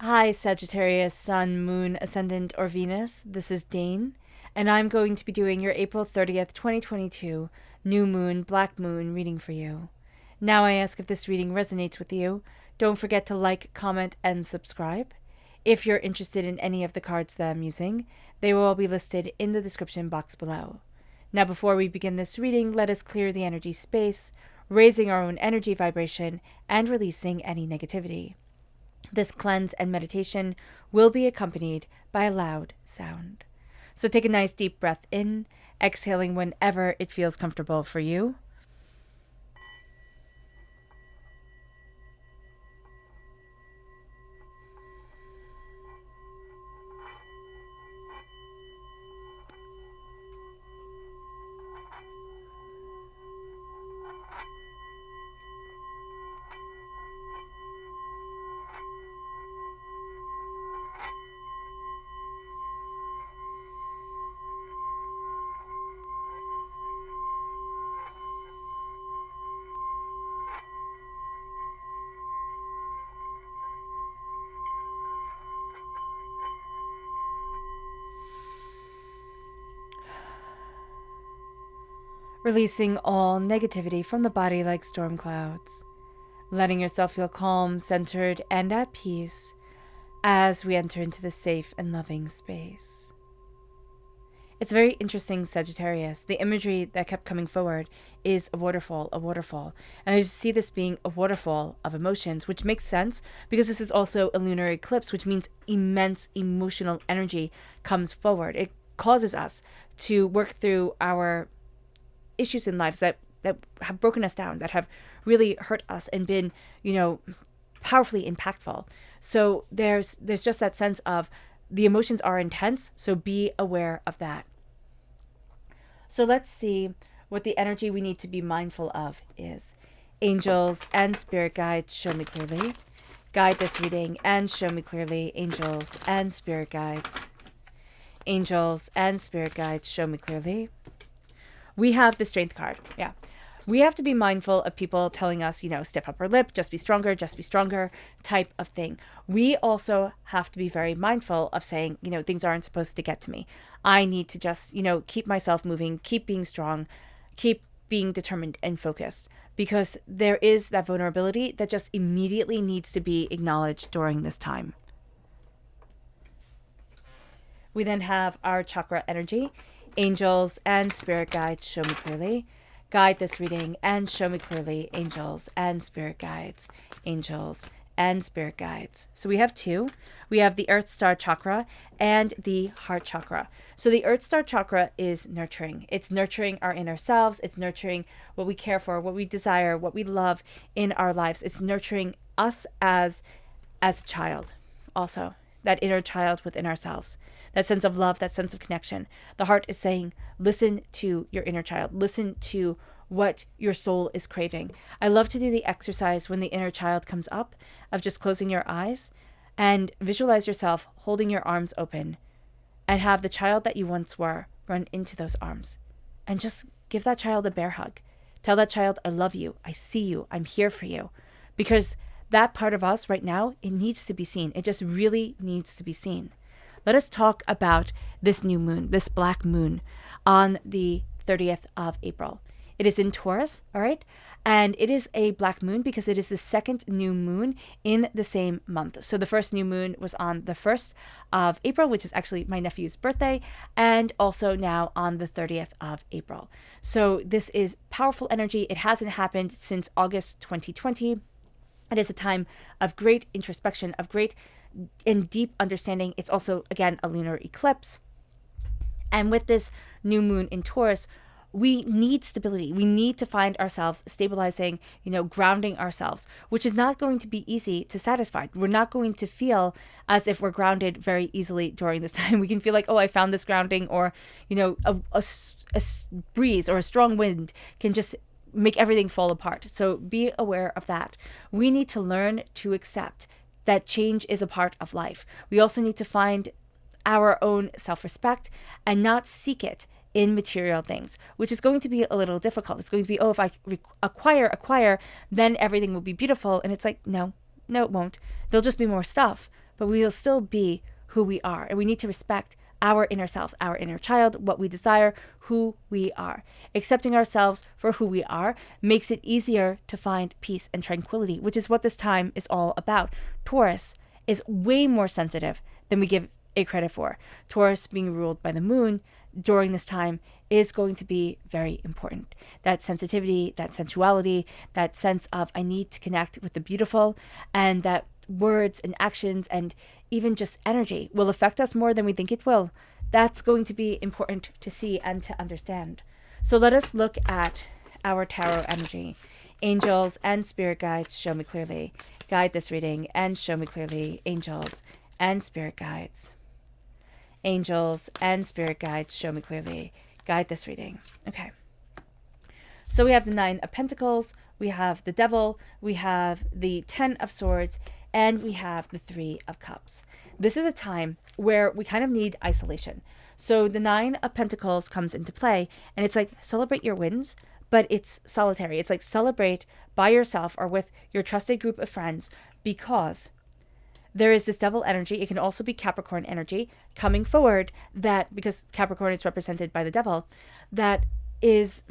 Hi, Sagittarius, Sun, Moon, Ascendant, or Venus. This is Dane, and I'm going to be doing your April 30th, 2022 New Moon, Black Moon reading for you. Now I ask if this reading resonates with you. Don't forget to like, comment, and subscribe. If you're interested in any of the cards that I'm using, they will all be listed in the description box below. Now, before we begin this reading, let us clear the energy space, raising our own energy vibration and releasing any negativity. This cleanse and meditation will be accompanied by a loud sound. So take a nice deep breath in, exhaling whenever it feels comfortable for you. Releasing all negativity from the body like storm clouds. Letting yourself feel calm, centered, and at peace as we enter into this safe and loving space. It's very interesting, Sagittarius. The imagery that kept coming forward is a waterfall, a waterfall. And I just see this being a waterfall of emotions, which makes sense because this is also a lunar eclipse, which means immense emotional energy comes forward. It causes us to work through our issues in lives that have broken us down, that have really hurt us and been, powerfully impactful. So there's just that sense of the emotions are intense, so be aware of that. So let's see what the energy we need to be mindful of is. Angels and spirit guides, show me clearly. Guide this reading and show me clearly, angels and spirit guides. Angels and spirit guides, show me clearly. We have the strength card. Yeah. We have to be mindful of people telling us, stiff upper lip, just be stronger type of thing. We also have to be very mindful of saying, things aren't supposed to get to me. I need to just, keep myself moving, keep being strong, keep being determined and focused, because there is that vulnerability that just immediately needs to be acknowledged during this time. We then have our chakra energy. Angels and spirit guides, show me clearly. Guide this reading and show me clearly, angels and spirit guides. Angels and spirit guides. So we have two. We have the Earth Star Chakra and the Heart Chakra. So the Earth Star Chakra is nurturing. It's nurturing our inner selves. It's nurturing what we care for, what we desire, what we love in our lives. It's nurturing us as child also. That inner child within ourselves, that sense of love, that sense of connection. The heart is saying, listen to your inner child. Listen to what your soul is craving. I love to do the exercise when the inner child comes up of just closing your eyes and visualize yourself holding your arms open and have the child that you once were run into those arms and just give that child a bear hug. Tell that child, I love you. I see you. I'm here for you. Because that part of us right now, it needs to be seen. It just really needs to be seen. Let us talk about this new moon, this black moon on the 30th of April. It is in Taurus, all right? And it is a black moon because it is the second new moon in the same month. So the first new moon was on the 1st of April, which is actually my nephew's birthday, and also now on the 30th of April. So this is powerful energy. It hasn't happened since August 2020. It is a time of great introspection, of great and deep understanding. It's also, again, a lunar eclipse. And with this new moon in Taurus, we need stability. We need to find ourselves stabilizing, grounding ourselves, which is not going to be easy to satisfy. We're not going to feel as if we're grounded very easily during this time. We can feel like, oh, I found this grounding, or, a breeze or a strong wind can just make everything fall apart. So be aware of that. We need to learn to accept that change is a part of life. We also need to find our own self-respect and not seek it in material things, which is going to be a little difficult. It's going to be, if I acquire, then everything will be beautiful. And it's like, no, it won't. There'll just be more stuff. but we will still be who we are. And we need to respect our inner self, our inner child, what we desire, who we are. Accepting ourselves for who we are makes it easier to find peace and tranquility, which is what this time is all about. Taurus is way more sensitive than we give it credit for. Taurus, being ruled by the moon during this time, is going to be very important. That sensitivity, that sensuality, that sense of I need to connect with the beautiful, and that words and actions and even just energy will affect us more than we think it will. That's going to be important to see and to understand. So let us look at our tarot energy. Angels and spirit guides, show me clearly. Guide this reading and show me clearly. Angels and spirit guides. Angels and spirit guides, show me clearly. Guide this reading. Okay. So we have the 9 of Pentacles, we have the Devil, we have the 10 of Swords, and we have the 3 of Cups. This is a time where we kind of need isolation. So the 9 of Pentacles comes into play, and it's like celebrate your wins, but it's solitary. It's like celebrate by yourself or with your trusted group of friends, because there is this Devil energy. It can also be Capricorn energy coming forward, that because Capricorn is represented by the Devil, that is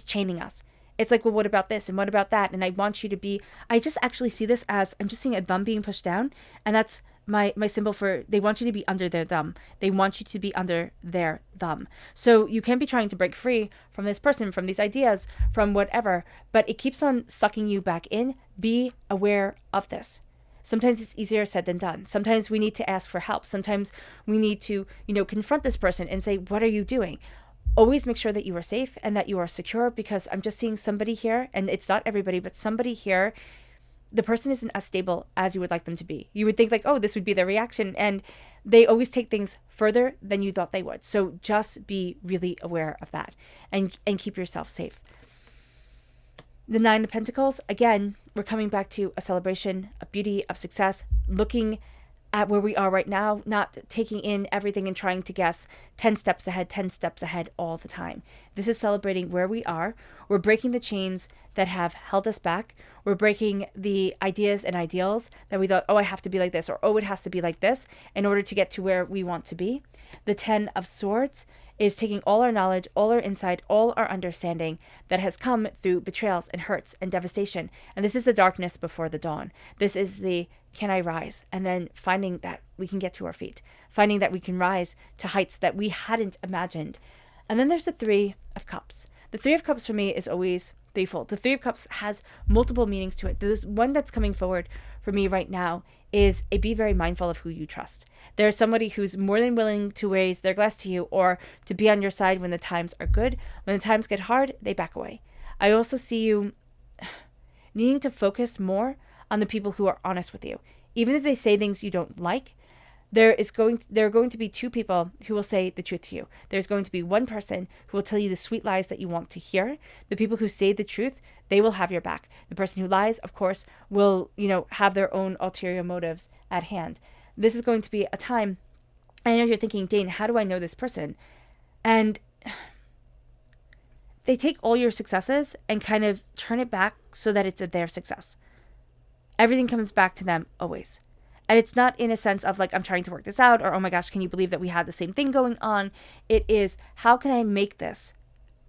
chaining us. It's like, well, what about this and what about that? And I want you to be, I just actually see this as, I'm just seeing a thumb being pushed down, and that's my symbol for, they want you to be under their thumb. They want you to be under their thumb. So you can be trying to break free from this person, from these ideas, from whatever, but it keeps on sucking you back in. Be aware of this. Sometimes it's easier said than done. Sometimes we need to ask for help. Sometimes we need to, confront this person and say, what are you doing? Always make sure that you are safe and that you are secure, because I'm just seeing somebody here, and it's not everybody, but somebody here, the person isn't as stable as you would like them to be. You would think like, oh, this would be their reaction, and they always take things further than you thought they would. So just be really aware of that and keep yourself safe. The 9 of Pentacles, again, we're coming back to a celebration, a beauty, of success, looking at where we are right now, not taking in everything and trying to guess 10 steps ahead all the time. This is celebrating where we are. We're breaking the chains that have held us back. We're breaking the ideas and ideals that we thought, oh, I have to be like this, or oh, it has to be like this in order to get to where we want to be. The 10 of Swords is taking all our knowledge, all our insight, all our understanding that has come through betrayals and hurts and devastation. And this is the darkness before the dawn. This is the can I rise? And then finding that we can get to our feet, finding that we can rise to heights that we hadn't imagined. And then there's the 3 of Cups. The 3 of Cups for me is always threefold. The 3 of Cups has multiple meanings to it. There's one that's coming forward for me right now is be very mindful of who you trust. There's somebody who's more than willing to raise their glass to you or to be on your side when the times are good. When the times get hard, they back away. I also see you needing to focus more on the people who are honest with you. Even if they say things you don't like, there are going to be 2 people who will say the truth to you. There's going to be one person who will tell you the sweet lies that you want to hear. The people who say the truth, they will have your back. The person who lies, of course, will, have their own ulterior motives at hand. This is going to be a time, I know you're thinking, Dane, how do I know this person? And they take all your successes and kind of turn it back so that it's their success. Everything comes back to them always. And it's not in a sense of like, I'm trying to work this out, or, oh my gosh, can you believe that we had the same thing going on? It is, how can I make this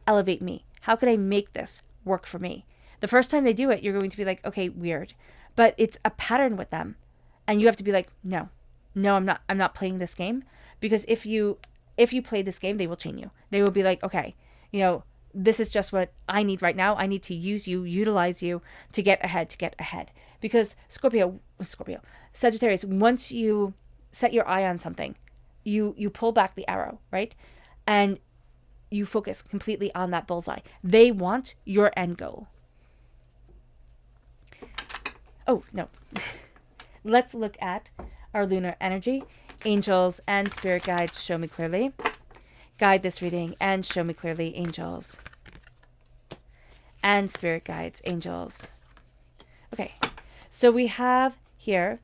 elevate me? How can I make this work for me? The first time they do it, you're going to be like, okay, weird. But it's a pattern with them. And you have to be like, no, I'm not playing this game. Because if you play this game, they will chain you. They will be like, okay, this is just what I need right now. I need to use you, utilize you to get ahead. Because Sagittarius, once you set your eye on something, you pull back the arrow, right? And you focus completely on that bullseye. They want your end goal. Oh, no. Let's look at our lunar energy. Angels and spirit guides, show me clearly. Guide this reading and show me clearly, angels and spirit guides, angels. Okay, so we have here,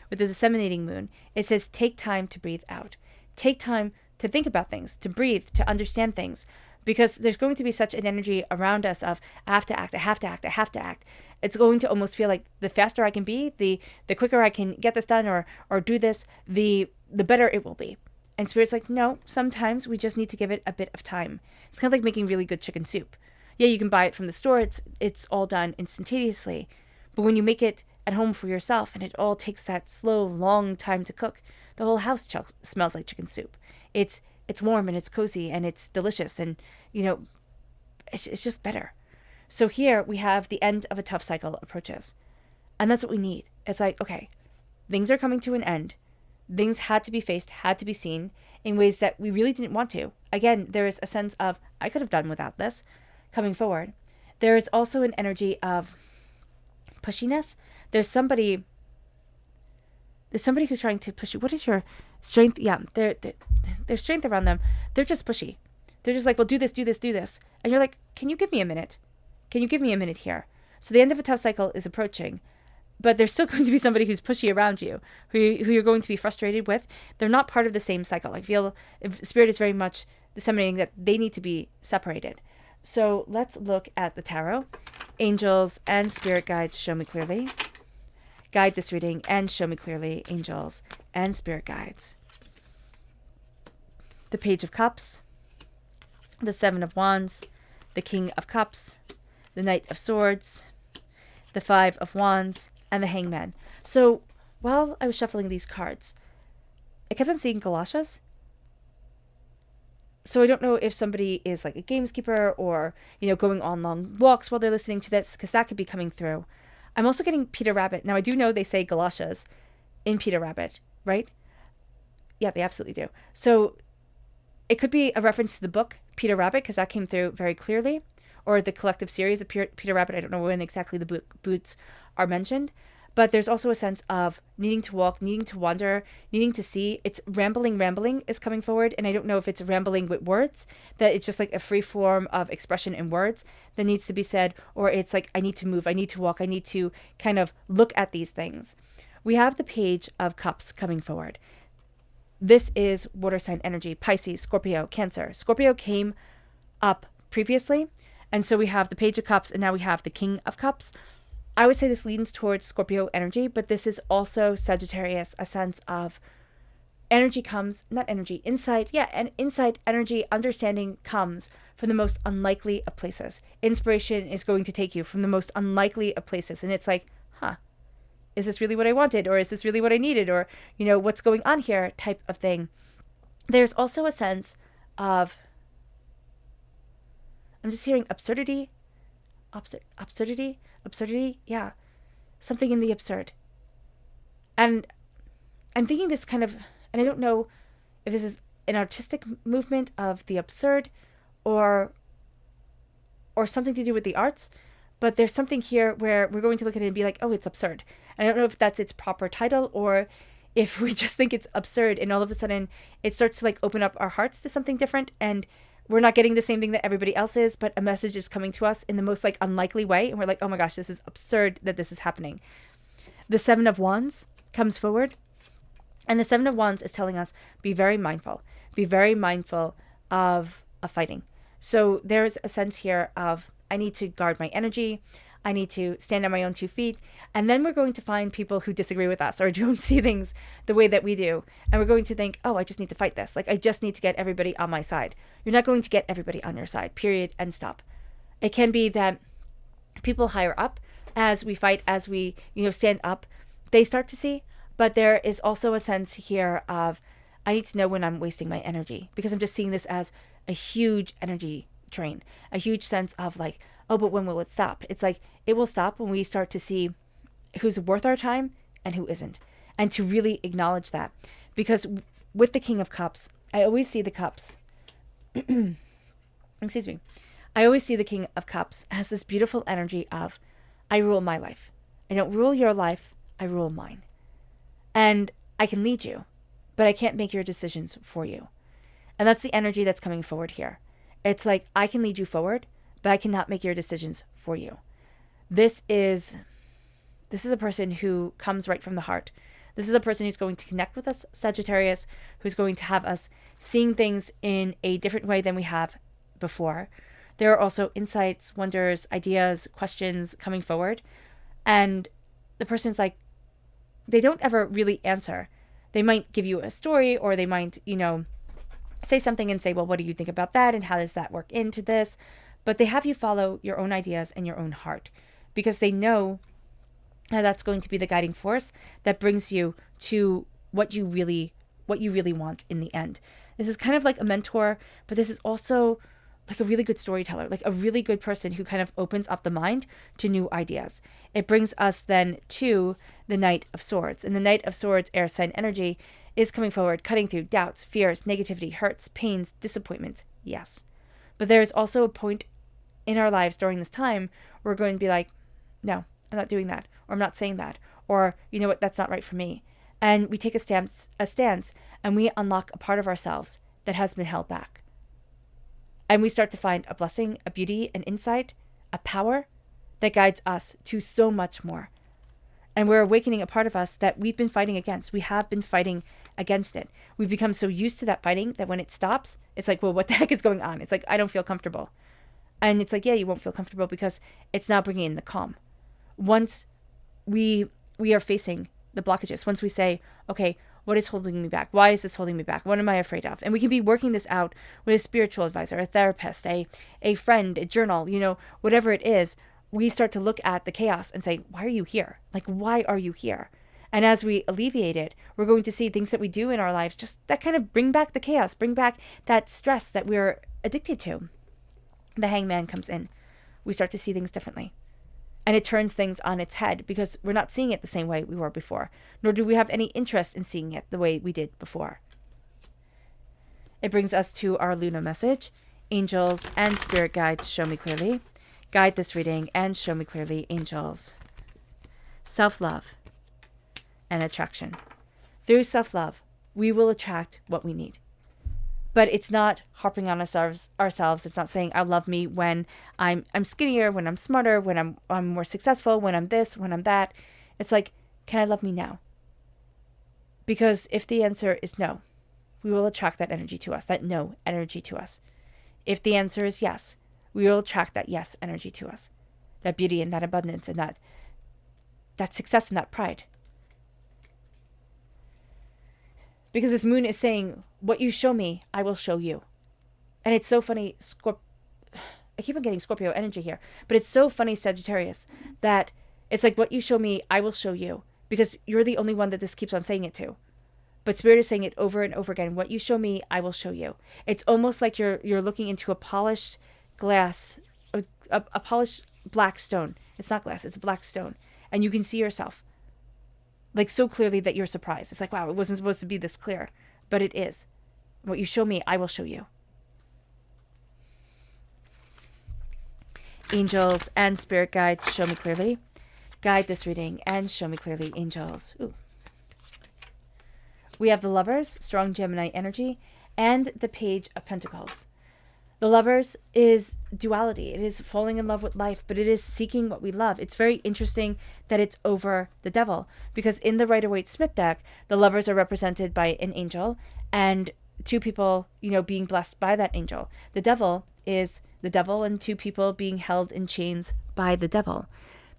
with the disseminating moon, it says take time to breathe out. Take time to think about things, to breathe, to understand things, because there's going to be such an energy around us of I have to act, I have to act, I have to act. It's going to almost feel like the faster I can be, the quicker I can get this done or do this, the better it will be. And Spirit's like, no, sometimes we just need to give it a bit of time. It's kind of like making really good chicken soup. Yeah, you can buy it from the store. It's all done instantaneously. But when you make it at home for yourself and it all takes that slow, long time to cook, the whole house smells like chicken soup. It's warm and it's cozy and it's delicious and, it's just better. So here we have the end of a tough cycle approaches. And that's what we need. It's like, okay, things are coming to an end. Things had to be faced, had to be seen in ways that we really didn't want to. Again, there is a sense of, I could have done without this coming forward. There is also an energy of pushiness. There's somebody who's trying to push you. What is your strength? Yeah, there's strength around them. They're just pushy. They're just like, well, do this, do this, do this. And you're like, can you give me a minute? Can you give me a minute here? So the end of a tough cycle is approaching. But there's still going to be somebody who's pushy around you, who you're going to be frustrated with. They're not part of the same cycle. I feel Spirit is very much disseminating that they need to be separated. So let's look at the tarot. Angels and spirit guides, show me clearly. Guide this reading and show me clearly, angels and spirit guides. The Page of Cups, the Seven of Wands, the King of Cups, the Knight of Swords, the Five of Wands, and the Hangman. So while I was shuffling these cards, I kept on seeing galoshes. So I don't know if somebody is like a gameskeeper or, going on long walks while they're listening to this, because that could be coming through. I'm also getting Peter Rabbit. Now, I do know they say galoshes in Peter Rabbit, right? Yeah, they absolutely do. So it could be a reference to the book Peter Rabbit, because that came through very clearly, or the collective series of Peter Rabbit. I don't know when exactly the boots are mentioned. But there's also a sense of needing to walk, needing to wander, needing to see. It's rambling is coming forward. And I don't know if it's rambling with words, that it's just like a free form of expression in words that needs to be said, or it's like, I need to move, I need to walk, I need to kind of look at these things. We have the Page of Cups coming forward. This is water sign energy, Pisces, Scorpio, Cancer. Scorpio came up previously. And so we have the Page of Cups, and now we have the King of Cups. I would say this leans towards Scorpio energy, but this is also Sagittarius, a sense of energy comes, not energy, insight. Yeah, and insight, energy, understanding comes from the most unlikely of places. Inspiration is going to take you from the most unlikely of places. And it's like, is this really what I wanted? Or is this really what I needed? Or, what's going on here type of thing. There's also a sense of, I'm just hearing absurdity, yeah, something in the absurd. And I'm thinking this kind of, and I don't know if this is an artistic movement of the absurd or something to do with the arts, but there's something here where we're going to look at it and be like, oh, it's absurd. And I don't know if that's its proper title or if we just think it's absurd and all of a sudden it starts to like open up our hearts to something different, and we're not getting the same thing that everybody else is, but a message is coming to us in the most like unlikely way. And we're like, oh my gosh, this is absurd that this is happening. The Seven of Wands comes forward. And the Seven of Wands is telling us, be very mindful. Be very mindful of fighting. So there's a sense here of, I need to guard my energy. I need to stand on my own 2 feet. And then we're going to find people who disagree with us or don't see things the way that we do. And we're going to think, oh, I just need to fight this. Like, I just need to get everybody on my side. You're not going to get everybody on your side, period, and stop. It can be that people higher up, as we fight, as we, stand up, they start to see. But there is also a sense here of, I need to know when I'm wasting my energy, because I'm just seeing this as a huge energy drain, a huge sense of like, oh, but when will it stop? It's like, it will stop when we start to see who's worth our time and who isn't. And to really acknowledge that. Because with the King of Cups, I always see the cups. Excuse me. I always see the King of Cups as this beautiful energy of, I rule my life. I don't rule your life. I rule mine. And I can lead you, but I can't make your decisions for you. And that's the energy that's coming forward here. It's like, I can lead you forward, but I cannot make your decisions for you. This is a person who comes right from the heart. This is a person who's going to connect with us, Sagittarius, who's going to have us seeing things in a different way than we have before, there are also insights, wonders, ideas, questions coming forward. And the person's like, they don't ever really answer. They might give you a story, or they might, say something and say, well, what do you think about that? And how does that work into this? But they have you follow your own ideas and your own heart, because they know that's going to be the guiding force that brings you to what you really want in the end. This is kind of like a mentor, but this is also like a really good storyteller, like a really good person who kind of opens up the mind to new ideas. It brings us then to the Knight of Swords. And the Knight of Swords, air sign energy, is coming forward, cutting through doubts, fears, negativity, hurts, pains, disappointments. Yes. But there is also a point in our lives during this time where we're going to be like, no, I'm not doing that, or I'm not saying that, or you know what, that's not right for me. And we take a stance, and we unlock a part of ourselves that has been held back. And we start to find a blessing, a beauty, an insight, a power that guides us to so much more. And we're awakening a part of us that we've been fighting against. We have been fighting against it. We've become so used to that fighting that when it stops, it's like, well, what the heck is going on? It's like, I don't feel comfortable. And it's like, yeah, you won't feel comfortable because it's not bringing in the calm. Once we are facing the blockages, once we say, okay, what is holding me back? Why is this holding me back? What am I afraid of? And we can be working this out with a spiritual advisor, a therapist, a friend, a journal, whatever it is. We start to look at the chaos and say, why are you here? Like, why are you here? And as we alleviate it, we're going to see things that we do in our lives just that kind of bring back the chaos, bring back that stress that we're addicted to. The Hangman comes in. We start to see things differently. And it turns things on its head because we're not seeing it the same way we were before, nor do we have any interest in seeing it the way we did before. It brings us to our Luna message. Angels and spirit guides, show me clearly. Guide this reading and show me clearly, angels. Self-love and attraction. Through self-love, we will attract what we need. But it's not harping on ourselves. It's not saying, I love me when I'm skinnier, when I'm smarter, when I'm more successful, when I'm this, when I'm that. It's like, can I love me now? Because if the answer is no, we will attract that energy to us, that no energy to us. If the answer is yes, we will attract that yes energy to us. That beauty and that abundance and that success and that pride. Because this moon is saying, what you show me, I will show you. And it's so funny, I keep on getting Scorpio energy here, but it's so funny, Sagittarius, that it's like, what you show me, I will show you. Because you're the only one that this keeps on saying it to. But Spirit is saying it over and over again. What you show me, I will show you. It's almost like you're looking into a polished glass, a polished black stone. It's not glass, it's a black stone. And you can see yourself. Like so clearly that you're surprised. It's like, wow, it wasn't supposed to be this clear. But it is. What you show me, I will show you. Angels and spirit guides, show me clearly. Guide this reading and show me clearly, angels. Ooh. We have the Lovers, strong Gemini energy, and the Page of Pentacles. The Lovers is duality. It is falling in love with life, but it is seeking what we love. It's very interesting that it's over the Devil, because in the Rider-Waite-Smith deck, the Lovers are represented by an angel and two people, being blessed by that angel. The Devil is the devil and two people being held in chains by the devil.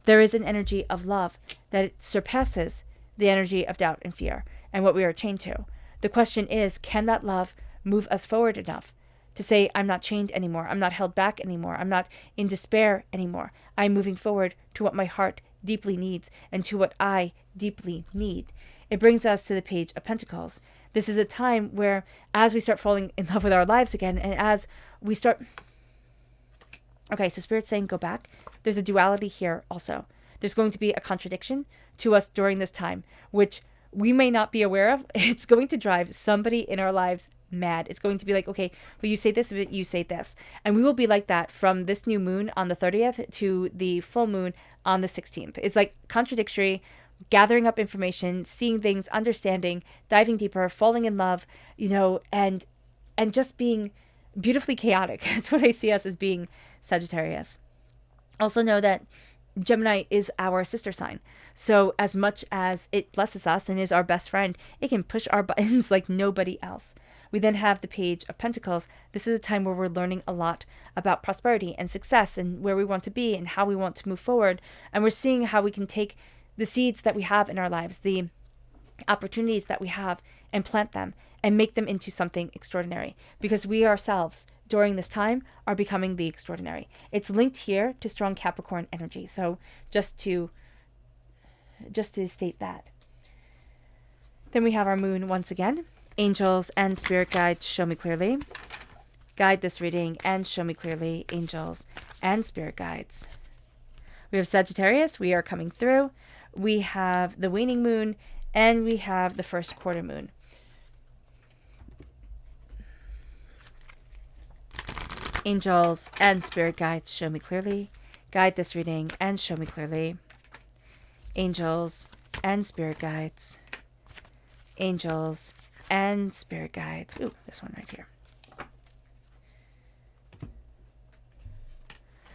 There is an energy of love that surpasses the energy of doubt and fear and what we are chained to. The question is, can that love move us forward enough to say, I'm not chained anymore. I'm not held back anymore. I'm not in despair anymore. I'm moving forward to what my heart deeply needs and to what I deeply need. It brings us to the Page of Pentacles. This is a time where as we start falling in love with our lives again, and as we start... Okay, so Spirit's saying go back. There's a duality here also. There's going to be a contradiction to us during this time, which we may not be aware of. It's going to drive somebody in our lives mad. It's going to be like, okay, well, you say this, but you say this. And we will be like that from this new moon on the 30th to the full moon on the 16th. It's like contradictory, gathering up information, seeing things, understanding, diving deeper, falling in love, and just being beautifully chaotic. That's what I see us as being, Sagittarius. Also know that Gemini is our sister sign. So as much as it blesses us and is our best friend, it can push our buttons like nobody else. We then have the Page of Pentacles. This is a time where we're learning a lot about prosperity and success and where we want to be and how we want to move forward. And we're seeing how we can take the seeds that we have in our lives, the opportunities that we have, and plant them and make them into something extraordinary, because we ourselves during this time are becoming the extraordinary. It's linked here to strong Capricorn energy. So just to state that. Then we have our moon once again. Angels and spirit guides, show me clearly. Guide this reading and show me clearly, angels and spirit guides. We have Sagittarius. We are coming through. We have the waning moon and we have the first quarter moon. Angels and spirit guides, show me clearly. Guide this reading and show me clearly. Angels and spirit guides. Angels and spirit guides. Ooh, this one right here.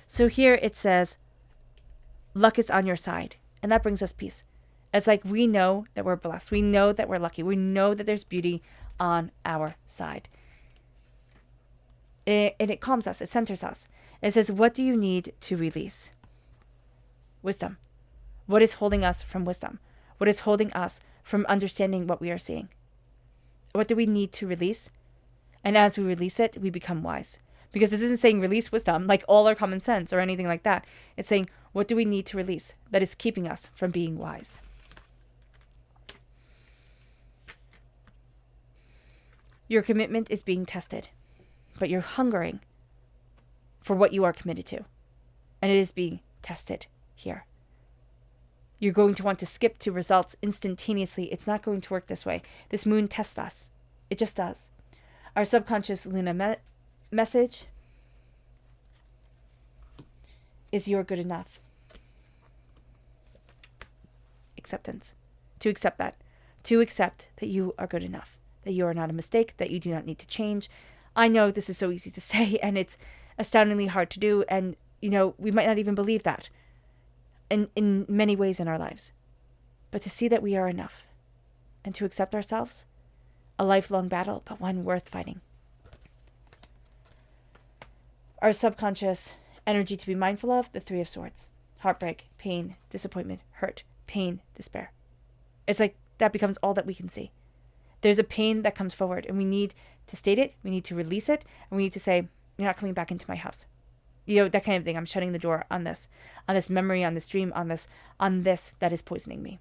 So here it says, luck is on your side. And that brings us peace. It's like we know that we're blessed. We know that we're lucky. We know that there's beauty on our side. And it calms us. It centers us. It says, what do you need to release? Wisdom. What is holding us from wisdom? What is holding us from understanding what we are seeing? What do we need to release? And as we release it, we become wise. Because this isn't saying release wisdom, like all our common sense or anything like that. It's saying, what do we need to release that is keeping us from being wise? Your commitment is being tested, but you're hungering for what you are committed to. And it is being tested here. You're going to want to skip to results instantaneously. It's not going to work this way. This moon tests us. It just does. Our subconscious Luna message is you're good enough. Acceptance. To accept that. To accept that you are good enough. That you are not a mistake. That you do not need to change. I know this is so easy to say and it's astoundingly hard to do. And, we might not even believe that in many ways in our lives. But to see that we are enough and to accept ourselves, a lifelong battle, but one worth fighting. Our subconscious energy to be mindful of, the Three of Swords. Heartbreak, pain, disappointment, hurt, pain, despair. It's like that becomes all that we can see. There's a pain that comes forward and we need to state it, we need to release it, and we need to say, you're not coming back into my house. That kind of thing. I'm shutting the door on this memory, on this dream, on this that is poisoning me.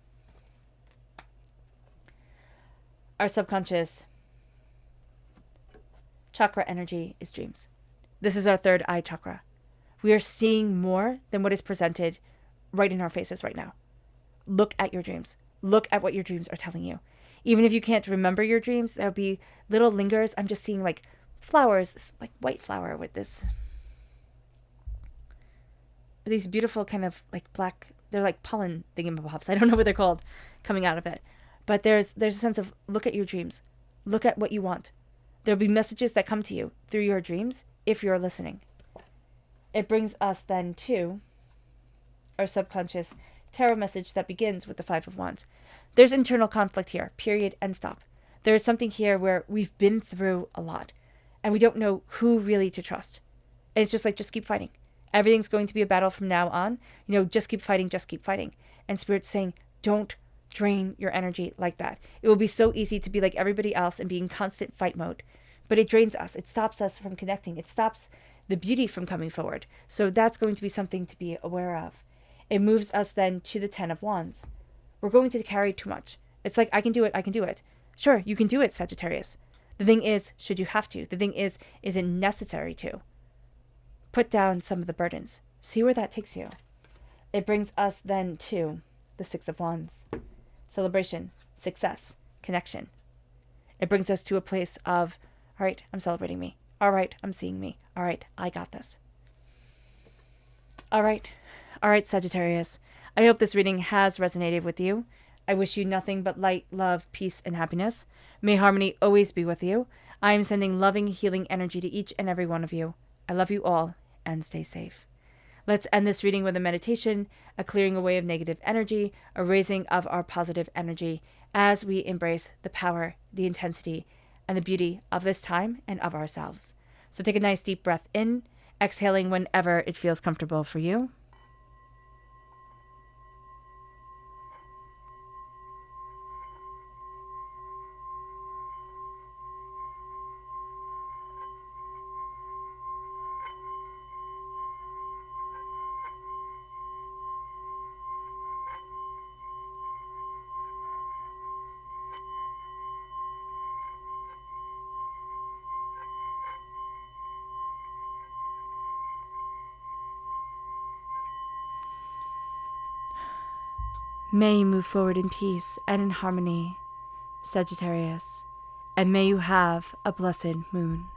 Our subconscious chakra energy is dreams. This is our third eye chakra. We are seeing more than what is presented right in our faces right now. Look at your dreams. Look at what your dreams are telling you. Even if you can't remember your dreams, there'll be little lingers. I'm just seeing like flowers, like white flower with these beautiful kind of like black, they're like pollen thingamabobs. I don't know what they're called coming out of it. But there's a sense of look at your dreams. Look at what you want. There'll be messages that come to you through your dreams if you're listening. It brings us then to our subconscious tarot message that begins with the Five of Wands. There's internal conflict here, period, and stop. There is something here where we've been through a lot and we don't know who really to trust. And it's just like, just keep fighting. Everything's going to be a battle from now on. Just keep fighting, just keep fighting. And Spirit's saying, don't drain your energy like that. It will be so easy to be like everybody else and be in constant fight mode. But it drains us. It stops us from connecting. It stops the beauty from coming forward. So that's going to be something to be aware of. It moves us then to the Ten of Wands. We're going to carry too much. It's like, I can do it, I can do it. Sure, you can do it, Sagittarius. The thing is, should you have to? The thing is it necessary to? Put down some of the burdens. See where that takes you. It brings us then to the Six of Wands. Celebration, success, connection. It brings us to a place of, all right, I'm celebrating me. All right, I'm seeing me. All right, I got this. All right, Sagittarius. I hope this reading has resonated with you. I wish you nothing but light, love, peace, and happiness. May harmony always be with you. I am sending loving, healing energy to each and every one of you. I love you all, and stay safe. Let's end this reading with a meditation, a clearing away of negative energy, a raising of our positive energy as we embrace the power, the intensity, and the beauty of this time and of ourselves. So take a nice deep breath in, exhaling whenever it feels comfortable for you. May you move forward in peace and in harmony, Sagittarius, and may you have a blessed moon.